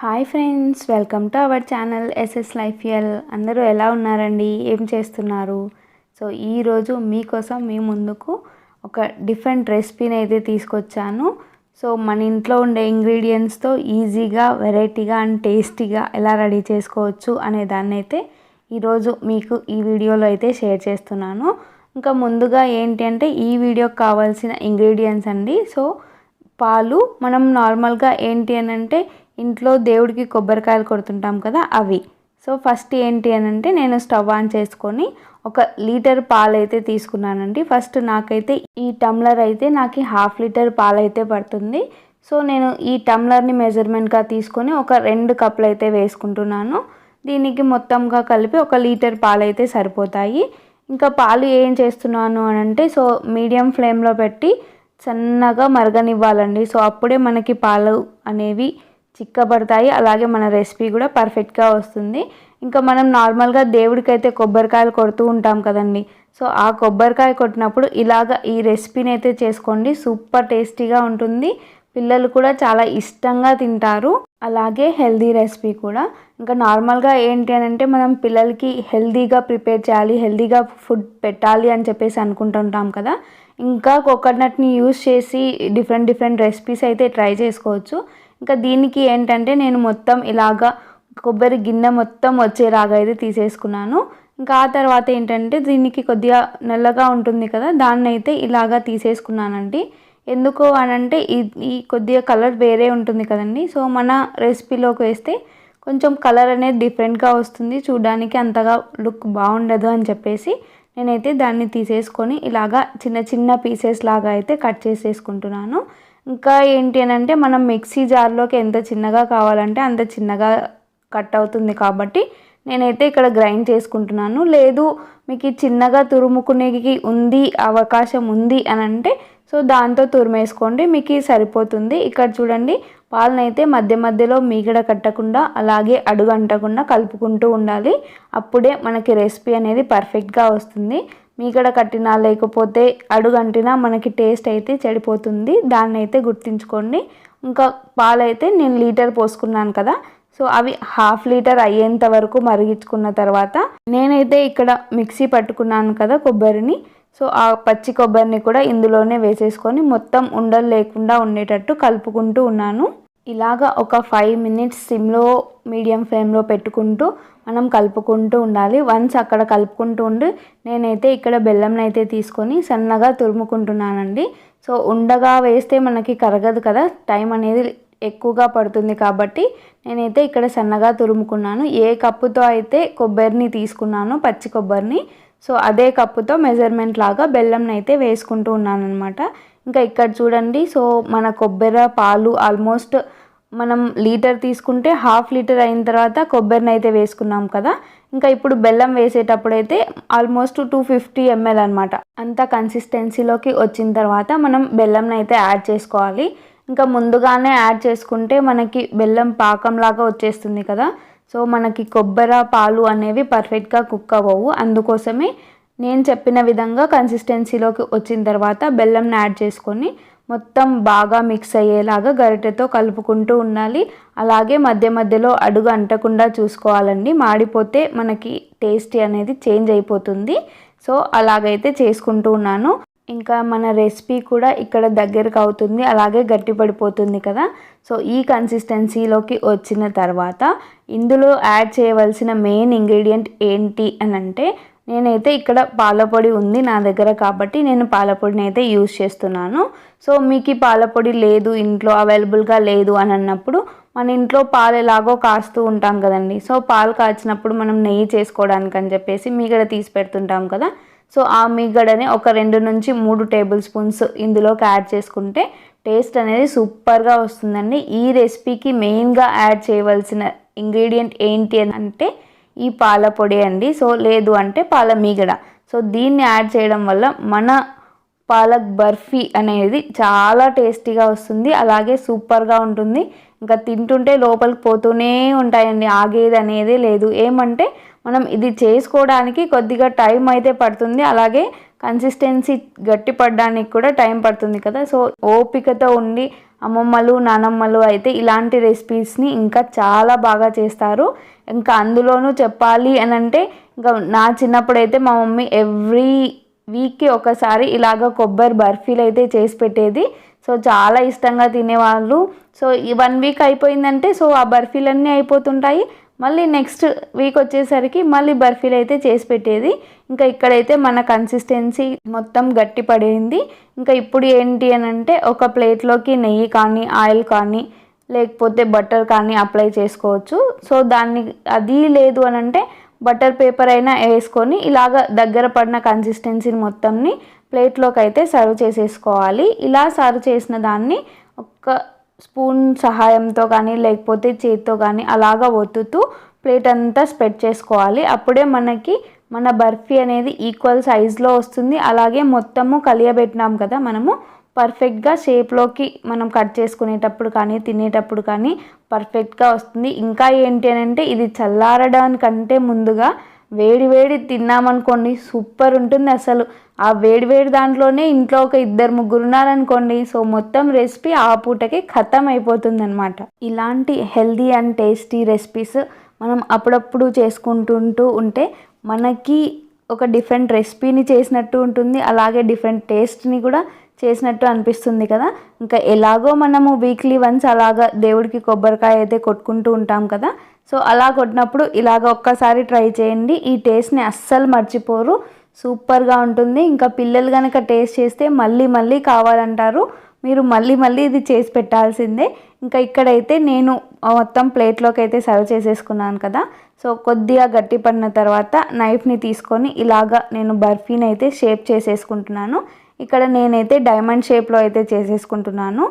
Hi friends, welcome to our channel SS లైఫ్ఎల్. అందరూ ఎలా ఉన్నారండి? ఏం చేస్తున్నారు? సో ఈరోజు మీకోసం మీ ముందుకు ఒక డిఫరెంట్ రెసిపీని అయితే తీసుకొచ్చాను. సో మన ఇంట్లో ఉండే ఇంగ్రీడియంట్స్తో ఈజీగా, వెరైటీగా అండ్ టేస్టీగా ఎలా రెడీ చేసుకోవచ్చు అనే దాన్ని అయితే ఈరోజు మీకు ఈ వీడియోలో అయితే షేర్ చేస్తున్నాను. ఇంకా ముందుగా ఏంటి అంటే ఈ వీడియోకి కావాల్సిన ఇంగ్రీడియంట్స్ అండి. సో పాలు మనం నార్మల్గా ఏంటి అని అంటే ఇంట్లో దేవుడికి కొబ్బరికాయలు కొడుతుంటాం కదా, అవి. సో ఫస్ట్ ఏంటి అని అంటే నేను స్టవ్ ఆన్ చేసుకొని 1 లీటర్ పాలు అయితే తీసుకున్నానండి. ఫస్ట్ నాకైతే ఈ టమ్లర్ అయితే నాకు 1/2 లీటర్ పాలు అయితే పడుతుంది. సో నేను ఈ టమ్లర్ని మెజర్మెంట్గా తీసుకొని ఒక 2 కప్పులు అయితే వేసుకుంటున్నాను. దీనికి మొత్తంగా కలిపి 1 లీటర్ పాలు అయితే సరిపోతాయి. ఇంకా పాలు ఏం చేస్తున్నాను అని అంటే సో మీడియం ఫ్లేమ్లో పెట్టి సన్నగా మరగనివ్వాలండి. సో అప్పుడే మనకి పాలు అనేవి చిక్కబడతాయి, అలాగే మన రెసిపీ కూడా పర్ఫెక్ట్గా వస్తుంది. ఇంకా మనం నార్మల్గా దేవుడికైతే కొబ్బరికాయలు కొడుతూ ఉంటాం కదండి. సో ఆ కొబ్బరికాయ కొట్టినప్పుడు ఇలాగ ఈ రెసిపీని అయితే చేసుకోండి, సూపర్ టేస్టీగా ఉంటుంది. పిల్లలు కూడా చాలా ఇష్టంగా తింటారు, అలాగే హెల్దీ రెసిపీ కూడా. ఇంకా నార్మల్గా ఏంటి అని అంటే మనం పిల్లలకి హెల్దీగా ప్రిపేర్ చేయాలి, హెల్దీగా ఫుడ్ పెట్టాలి అని చెప్పేసి అనుకుంటుంటాం కదా. ఇంకా కోకోనట్ని యూస్ చేసి డిఫరెంట్ రెసిపీస్ అయితే ట్రై చేసుకోవచ్చు. ఇంకా దీనికి ఏంటంటే నేను మొత్తం ఇలాగా కొబ్బరి గిన్నె మొత్తం వచ్చేలాగా అయితే తీసేసుకున్నాను. ఇంకా ఆ తర్వాత ఏంటంటే దీనికి కొద్దిగా నల్లగా ఉంటుంది కదా, దాన్ని అయితే ఇలాగా తీసేసుకున్నానండి. ఎందుకు అనంటే ఈ కొద్దిగా కలర్ వేరే ఉంటుంది కదండి. సో మన రెసిపీలోకి వేస్తే కొంచెం కలర్ అనేది డిఫరెంట్గా వస్తుంది, చూడడానికి అంతగా లుక్ బాగుండదు అని చెప్పేసి నేనైతే దాన్ని తీసేసుకొని ఇలాగా చిన్న చిన్న పీసెస్ లాగా అయితే కట్ చేసేసుకుంటున్నాను. ఇంకా ఏంటి అని అంటే మనం మిక్సీ జార్లోకి ఎంత చిన్నగా కావాలంటే అంత చిన్నగా కట్ అవుతుంది కాబట్టి నేనైతే ఇక్కడ గ్రైండ్ చేసుకుంటున్నాను. లేదు మీకు చిన్నగా తురుముకునేకి అవకాశం ఉంది అని అంటే సో దాంతో తురిమేసుకోండి, మీకు సరిపోతుంది. ఇక్కడ చూడండి, పాలనైతే మధ్య మధ్యలో మీగడ కట్టకుండా అలాగే అడుగు అంటకుండా కలుపుకుంటూ ఉండాలి. అప్పుడే మనకి రెసిపీ అనేది పర్ఫెక్ట్గా వస్తుంది. మీగడ కట్టినా లేకపోతే అడుగంటినా మనకి టేస్ట్ అయితే చెడిపోతుంది, దాన్ని అయితే గుర్తుంచుకోండి. ఇంకా పాలైతే నేను లీటర్ పోసుకున్నాను కదా, సో అవి 1/2 లీటర్ అయ్యేంత వరకు మరిగించుకున్న తర్వాత నేనైతే ఇక్కడ మిక్సీ పట్టుకున్నాను కదా కొబ్బరిని, సో ఆ పచ్చి కొబ్బరిని కూడా ఇందులోనే వేసేసుకొని మొత్తం ఉండలు లేకుండా ఉండేటట్టు కలుపుకుంటూ ఉన్నాను. ఇలాగా ఒక 5 మినిట్స్ సిమ్లో మీడియం ఫ్లేమ్లో పెట్టుకుంటూ మనం కలుపుకుంటూ ఉండాలి. వన్స్ అక్కడ కలుపుకుంటూ ఉండి నేనైతే ఇక్కడ బెల్లంని అయితే తీసుకొని సన్నగా తురుముకుంటున్నానండి. సో ఉండగా వేస్తే మనకి కరగదు కదా, టైం అనేది ఎక్కువగా పడుతుంది కాబట్టి నేనైతే ఇక్కడ సన్నగా తురుముకున్నాను. ఏ కప్పుతో అయితే కొబ్బరిని తీసుకున్నాను, పచ్చి కొబ్బరిని, సో అదే కప్పుతో మెజర్మెంట్ లాగా బెల్లంని అయితే వేసుకుంటూ ఉన్నాను అనమాట. ఇంకా ఇక్కడ చూడండి, సో మన కొబ్బరి పాలు ఆల్మోస్ట్ మనం లీటర్ తీసుకుంటే 1/2 లీటర్ అయిన తర్వాత కొబ్బరిని అయితే వేసుకున్నాం కదా. ఇంకా ఇప్పుడు బెల్లం వేసేటప్పుడు అయితే ఆల్మోస్ట్ 250 ml అనమాట. అంత కన్సిస్టెన్సీలోకి వచ్చిన తర్వాత మనం బెల్లంని అయితే యాడ్ చేసుకోవాలి. ఇంకా ముందుగానే యాడ్ చేసుకుంటే మనకి బెల్లం పాకంలాగా వచ్చేస్తుంది కదా, సో మనకి కొబ్బరి పాలు అనేవి పర్ఫెక్ట్గా కుక్ అవ్వవు. అందుకోసమే నేను చెప్పిన విధంగా కన్సిస్టెన్సీలోకి వచ్చిన తర్వాత బెల్లంని యాడ్ చేసుకొని మొత్తం బాగా మిక్స్ అయ్యేలాగా గరిటెతో కలుపుకుంటూ ఉండాలి. అలాగే మధ్య మధ్యలో అడుగు అంటకుండా చూసుకోవాలండి, మాడిపోతే మనకి టేస్ట్ అనేది చేంజ్ అయిపోతుంది. సో అలాగైతే చేసుకుంటూ ఉన్నాను. ఇంకా మన రెసిపీ కూడా ఇక్కడ దగ్గరకు అవుతుంది, అలాగే గట్టిపడిపోతుంది కదా. సో ఈ కన్సిస్టెన్సీలోకి వచ్చిన తర్వాత ఇందులో యాడ్ చేయవలసిన మెయిన్ ఇంగ్రీడియంట్ ఏంటి అని అంటే నేనైతే ఇక్కడ పాలపొడి ఉంది నా దగ్గర కాబట్టి నేను పాలపొడిని అయితే యూజ్ చేస్తున్నాను. సో మీకు పాలపొడి లేదు, ఇంట్లో అవైలబుల్గా లేదు అని అన్నప్పుడు మన ఇంట్లో పాలు ఎలాగో కాస్తూ ఉంటాం కదండి. సో పాలు కాచినప్పుడు మనం నెయ్యి చేసుకోవడానికి అని చెప్పేసి మీగడ తీసి పెడుతుంటాం కదా. సో ఆ మీగడని ఒక 2 నుంచి 3 టేబుల్ స్పూన్స్ ఇందులోకి యాడ్ చేసుకుంటే టేస్ట్ అనేది సూపర్గా వస్తుందండి. ఈ రెసిపీకి మెయిన్గా యాడ్ చేయవలసిన ఇంగ్రీడియంట్ ఏంటి అని అంటే ఈ పాల పొడి అండి. సో లేదు అంటే పాల మీగడ. సో దీన్ని యాడ్ చేయడం వల్ల మన పాలక్ బర్ఫీ అనేది చాలా టేస్టీగా వస్తుంది, అలాగే సూపర్గా ఉంటుంది. ఇంకా తింటుంటే లోపలికి పోతూనే ఉంటాయండి, ఆగేది అనేది లేదు. ఏమంటే మనం ఇది చేసుకోవడానికి కొద్దిగా టైం అయితే పడుతుంది, అలాగే కన్సిస్టెన్సీ గట్టి పడడానికి కూడా టైం పడుతుంది కదా. సో ఓపికతో ఉండి అమ్మమ్మలు నానమ్మలు అయితే ఇలాంటి రెసిపీస్ని ఇంకా చాలా బాగా చేస్తారు. ఇంకా అందులోనూ చెప్పాలి అని అంటే ఇంకా నా చిన్నప్పుడైతే మా మమ్మీ ఎవ్రీ వీక్కి ఒకసారి ఇలాగ కొబ్బరి బర్ఫీలు అయితే చేసి పెట్టేది. సో చాలా ఇష్టంగా తినేవాళ్ళు. సో ఈ 1 వీక్ అయిపోయిందంటే సో ఆ బర్ఫీలన్నీ అయిపోతుంటాయి, మళ్ళీ నెక్స్ట్ వీక్ వచ్చేసరికి మళ్ళీ బర్ఫీలు అయితే చేసి పెట్టేది. ఇంకా ఇక్కడైతే మన కన్సిస్టెన్సీ మొత్తం గట్టి పడింది. ఇంకా ఇప్పుడు ఏంటి అని అంటే ఒక ప్లేట్లోకి నెయ్యి కానీ ఆయిల్ కానీ లేకపోతే బటర్ కానీ అప్లై చేసుకోవచ్చు. సో దాన్ని అది లేదు అని అంటే బటర్ పేపర్ అయినా వేసుకొని ఇలాగ దగ్గర పడిన కన్సిస్టెన్సీని మొత్తంని ప్లేట్లోకి అయితే సర్వ్ చేసేసుకోవాలి. ఇలా సర్వ్ చేసిన దాన్ని ఒక స్పూన్ సహాయంతో కానీ లేకపోతే చేతితో కానీ అలాగా ఒత్తుతూ ప్లేట్ అంతా స్ప్రెడ్ చేసుకోవాలి. అప్పుడే మనకి మన బర్ఫీ అనేది ఈక్వల్ సైజులో వస్తుంది. అలాగే మొత్తము కలియబెట్టినాం కదా మనము, పర్ఫెక్ట్గా షేప్లోకి మనం కట్ చేసుకునేటప్పుడు కానీ తినేటప్పుడు కానీ పర్ఫెక్ట్గా వస్తుంది. ఇంకా ఏంటి అని అంటే ఇది చల్లారడానికంటే ముందుగా వేడి వేడి తిన్నామనుకోండి సూపర్ ఉంటుంది అసలు. ఆ వేడి వేడి దాంట్లోనే ఇంట్లో ఒక 2-3 ఉన్నారనుకోండి, సో మొత్తం రెసిపీ ఆ పూటకి ఖతం అయిపోతుంది అనమాట. ఇలాంటి హెల్దీ అండ్ టేస్టీ రెసిపీస్ మనం అప్పుడప్పుడు చేసుకుంటుంటూ ఉంటే మనకి ఒక డిఫరెంట్ రెసిపీని చేసినట్టు ఉంటుంది, అలాగే డిఫరెంట్ టేస్ట్ని కూడా చేసినట్టు అనిపిస్తుంది కదా. ఇంకా ఎలాగో మనము వీక్లీ వన్స్ అలాగా దేవుడికి కొబ్బరికాయ అయితే కొట్టుకుంటూ ఉంటాం కదా. సో అలా కొట్టినప్పుడు ఇలాగ ఒక్కసారి ట్రై చేయండి, ఈ టేస్ట్ని అస్సలు మర్చిపోరు, సూపర్గా ఉంటుంది. ఇంకా పిల్లలు కనుక టేస్ట్ చేస్తే మళ్ళీ మళ్ళీ కావాలంటారు, మీరు మళ్ళీ మళ్ళీ ఇది చేసి పెట్టాల్సిందే. ఇంకా ఇక్కడైతే నేను మొత్తం ప్లేట్లోకి అయితే సర్వ్ చేసేసుకున్నాను కదా. సో కొద్దిగా గట్టి పడిన తర్వాత నైఫ్ని తీసుకొని ఇలాగా నేను బర్ఫీని అయితే షేప్ చేసేసుకుంటున్నాను. ఇక్కడ నేనైతే డైమండ్ షేప్లో అయితే చేసేసుకుంటున్నాను.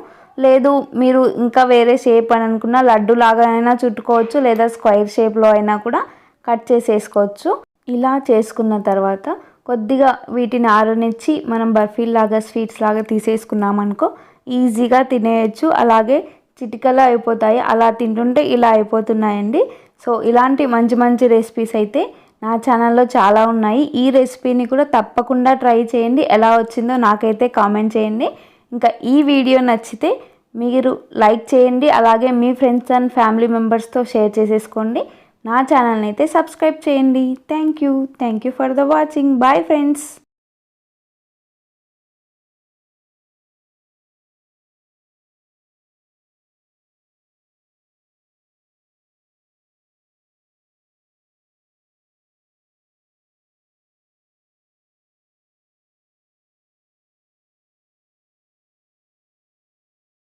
లేదు మీరు ఇంకా వేరే షేప్ అని అనుకున్న లడ్డు లాగా అయినా చుట్టుకోవచ్చు, లేదా స్క్వైర్ షేప్లో అయినా కూడా కట్ చేసేసుకోవచ్చు. ఇలా చేసుకున్న తర్వాత కొద్దిగా వీటిని ఆరనిచ్చి మనం బర్ఫీలాగా స్వీట్స్ లాగా తీసేసుకున్నామనుకో ఈజీగా తినేయచ్చు, అలాగే చిటికలో అయిపోతాయి. అలా తింటుంటే ఇలా అయిపోతున్నాయండి. సో ఇలాంటి మంచి మంచి రెసిపీస్ అయితే నా ఛానల్లో చాలా ఉన్నాయి. ఈ రెసిపీని కూడా తప్పకుండా ట్రై చేయండి, ఎలా వచ్చిందో నాకైతే కామెంట్ చేయండి. ఇంకా ఈ వీడియో నచ్చితే మీరు లైక్ చేయండి, అలాగే మీ ఫ్రెండ్స్ అండ్ ఫ్యామిలీ మెంబర్స్తో షేర్ చేసేసుకోండి. నా ఛానల్ని అయితే సబ్స్క్రైబ్ చేయండి. Thank you for the watching. Bye friends.